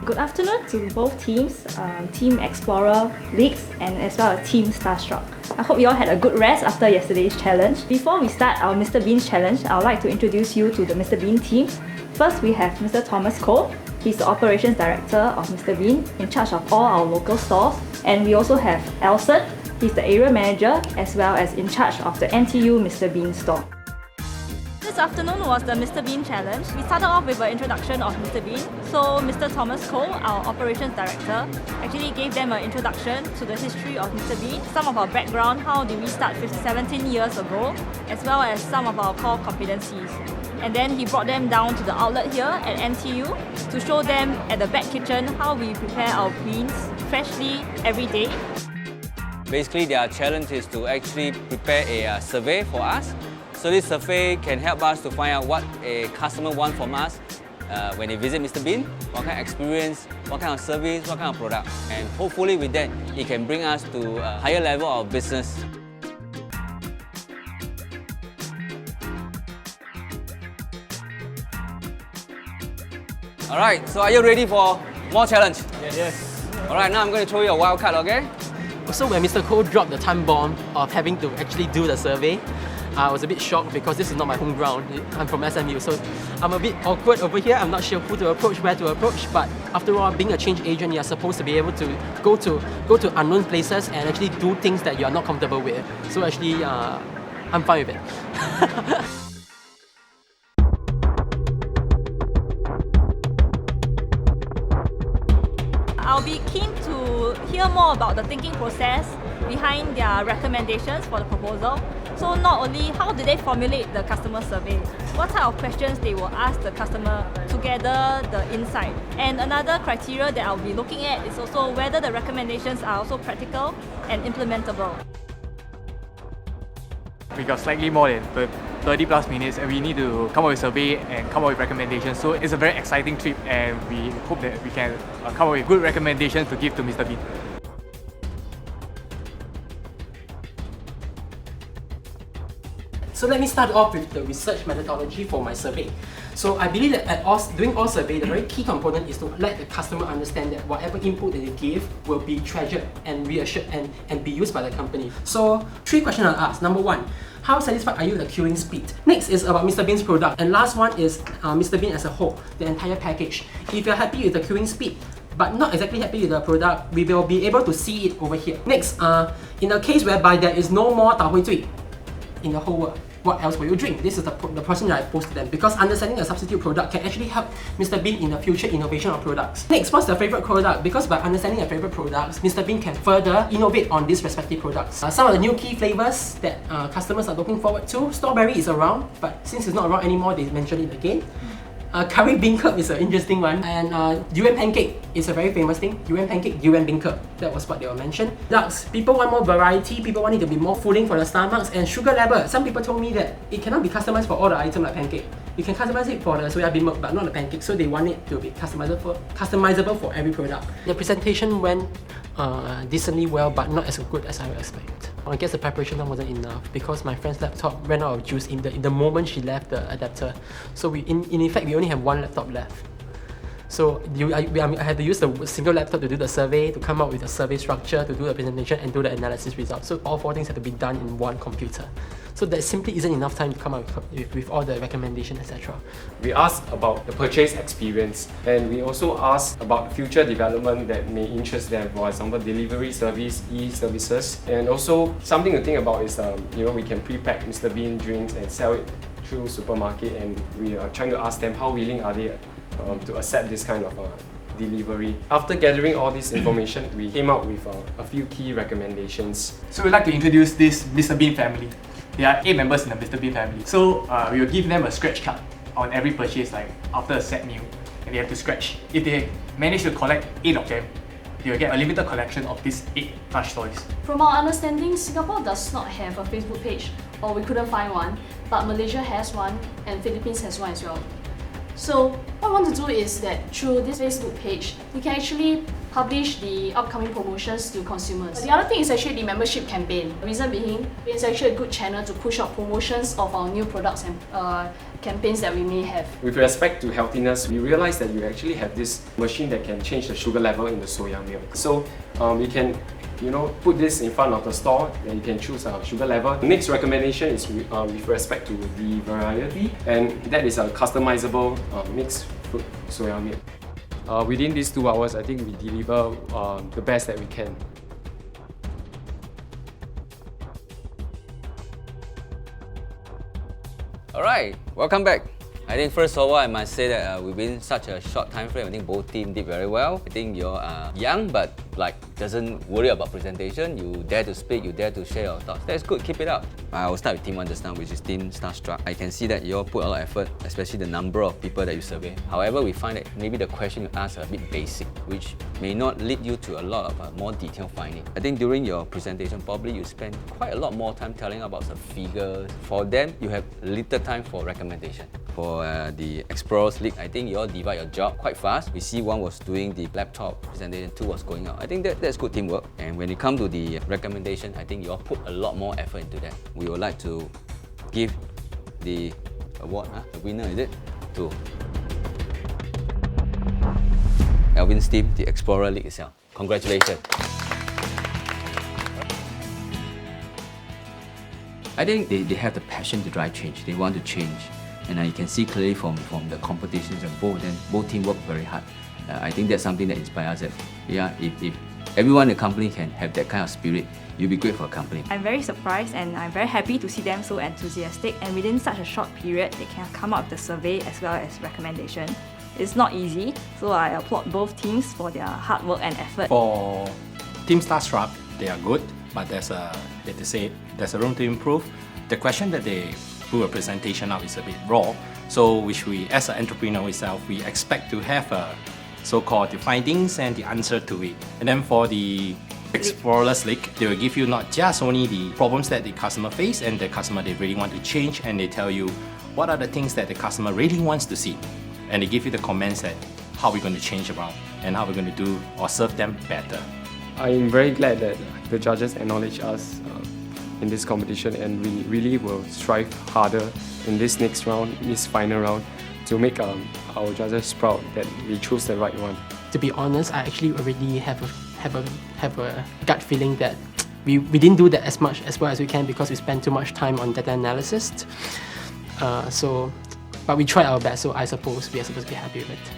Good afternoon to both teams, Team Explorer Leagues and as well as Team Starstruck. I hope you all had a good rest after yesterday's challenge. Before we start our Mr. Bean's challenge, I would like to introduce you to the Mr. Bean team. First, we have Mr. Thomas Cole. He's the Operations Director of Mr. Bean, in charge of all our local stores. And we also have Elson. He's the Area Manager as well as in charge of the NTU Mr. Bean store. This afternoon was the Mr. Bean challenge. We started off with an introduction of Mr. Bean. So Mr. Thomas Cole, our Operations Director, actually gave them an introduction to the history of Mr. Bean, some of our background, how did we start 17 years ago, as well as some of our core competencies. And then he brought them down to the outlet here at NTU to show them at the back kitchen how we prepare our beans freshly every day. Basically, their challenge is to actually prepare a survey for us. So this survey can help us to find out what a customer wants from us when they visit Mr. Bean, what kind of experience, what kind of service, what kind of product. And hopefully with that, it can bring us to a higher level of business. Alright, so are you ready for more challenge? Yes. Alright, now I'm going to throw you a wild card, okay? So when Mr. Cole dropped the time bomb of having to actually do the survey, I was a bit shocked because this is not my home ground. I'm from SMU, so I'm a bit awkward over here. I'm not sure who to approach, where to approach, but after all, being a change agent, you're supposed to be able to go to unknown places and actually do things that you're not comfortable with. So actually, I'm fine with it. I'll be keen to hear more about the thinking process behind their recommendations for the proposal. So not only how do they formulate the customer survey, what type of questions they will ask the customer to gather the insight. And another criteria that I'll be looking at is also whether the recommendations are also practical and implementable. We got slightly more than 30 plus minutes and we need to come up with a survey and come up with recommendations. So it's a very exciting trip and we hope that we can come up with good recommendations to give to Mr. Bean. So let me start off with the research methodology for my survey. So I believe that doing all survey, the very key component is to let the customer understand that whatever input that they give will be treasured and reassured and be used by the company. So 3 questions I'll ask. Number 1, how satisfied are you with the queuing speed? Next is about Mr. Bean's product. And last one is Mr. Bean as a whole, the entire package. If you're happy with the queuing speed, but not exactly happy with the product, we will be able to see it over here. Next, in a case whereby there is no more Tao Hui Zui in the whole world, what else will you drink? This is the person that I posed to them, because understanding a substitute product can actually help Mr. Bean in the future innovation of products. Next, what's the favorite product? Because by understanding the favorite products, Mr. Bean can further innovate on these respective products. Some of the new key flavors that customers are looking forward to. Strawberry is around, but since it's not around anymore, they mentioned it again. Curry beancurd is an interesting one, and durian pancake is a very famous thing. Durian pancake, durian beancurd, that was what they were mentioned. Ducks, people want more variety, people want it to be more filling for the stomachs. And sugar level, some people told me that it cannot be customized for all the items like pancake. You can customize it for the soya bean milk, but not the pancake, so they want it to be customizable for every product. The presentation went decently well, but not as good as I would expect. I guess the preparation time wasn't enough because my friend's laptop ran out of juice in the moment she left the adapter. So in effect, we only have 1 laptop left. So I had to use the single laptop to do the survey, to come up with a survey structure, to do the presentation and do the analysis results. So all 4 things had to be done in 1 computer. So there simply isn't enough time to come up with all the recommendations, etc. We asked about the purchase experience, and we also asked about future development that may interest them, for example delivery service, e-services. And also something to think about is we can pre-pack Mr. Bean drinks and sell it through supermarket, and we are trying to ask them how willing are they to accept this kind of delivery. After gathering all this information, we came up with a few key recommendations. So we'd like to introduce this Mr. Bean family. There are 8 members in the Mr. Bean family. So we will give them a scratch card on every purchase, like after a set meal, and they have to scratch. If they manage to collect 8 of them, they will get a limited collection of these 8 plush toys. From our understanding, Singapore does not have a Facebook page, or we couldn't find one, but Malaysia has one and Philippines has one as well. So what I want to do is that through this Facebook page, you can actually publish the upcoming promotions to consumers. The other thing is actually the membership campaign. The reason being, it's actually a good channel to push out promotions of our new products and campaigns that we may have. With respect to healthiness, we realized that you actually have this machine that can change the sugar level in the soya milk. So you can put this in front of the store and you can choose a sugar level. The next recommendation is with respect to the variety, and that is a customizable mixed fruit soya milk. Within these 2 hours, I think we deliver the best that we can. Alright, welcome back. I think first of all, I must say that within such a short time frame, I think both teams did very well. I think you're young, but doesn't worry about presentation. You dare to speak, you dare to share your thoughts. That's good, keep it up. I will start with team 1 just now, which is Team Starstruck. I can see that you all put a lot of effort, especially the number of people that you survey. However, we find that maybe the question you ask are a bit basic, which may not lead you to a lot of more detailed finding. I think during your presentation, probably you spend quite a lot more time telling about some figures. For them, you have little time for recommendation. For the Explorers League, I think you all divide your job quite fast. We see 1 was doing the laptop presentation, 2 was going out. I think that's good teamwork. And when it comes to the recommendation, I think you all put a lot more effort into that. We would like to give the award, the winner is it, to Alvin's team, the Explorer League itself. Congratulations. I think they have the passion to drive change. They want to change. And you can see clearly from the competitions and both teams work very hard. I think that's something that inspires us. If everyone in the company can have that kind of spirit, you'll be great for a company. I'm very surprised and I'm very happy to see them so enthusiastic, and within such a short period, they can come up with the survey as well as recommendation. It's not easy, so I applaud both teams for their hard work and effort. For Team Starstruck, they are good, but there's a room to improve. The question that they do a presentation of is a bit raw, so which we, as an entrepreneur itself, we expect to have a so-called the findings and the answer to it. And then for the Explorers League, they will give you not just only the problems that the customer face and the customer they really want to change, and they tell you what are the things that the customer really wants to see. And they give you the comments that how we're going to change around and how we're going to do or serve them better. I'm very glad that the judges acknowledge us in this competition, and we really will strive harder in this next round, this final round, to make our judges proud that we chose the right one. To be honest, I actually already have a gut feeling that we didn't do that as well as we can because we spent too much time on data analysis. But we tried our best, so I suppose we are supposed to be happy with it.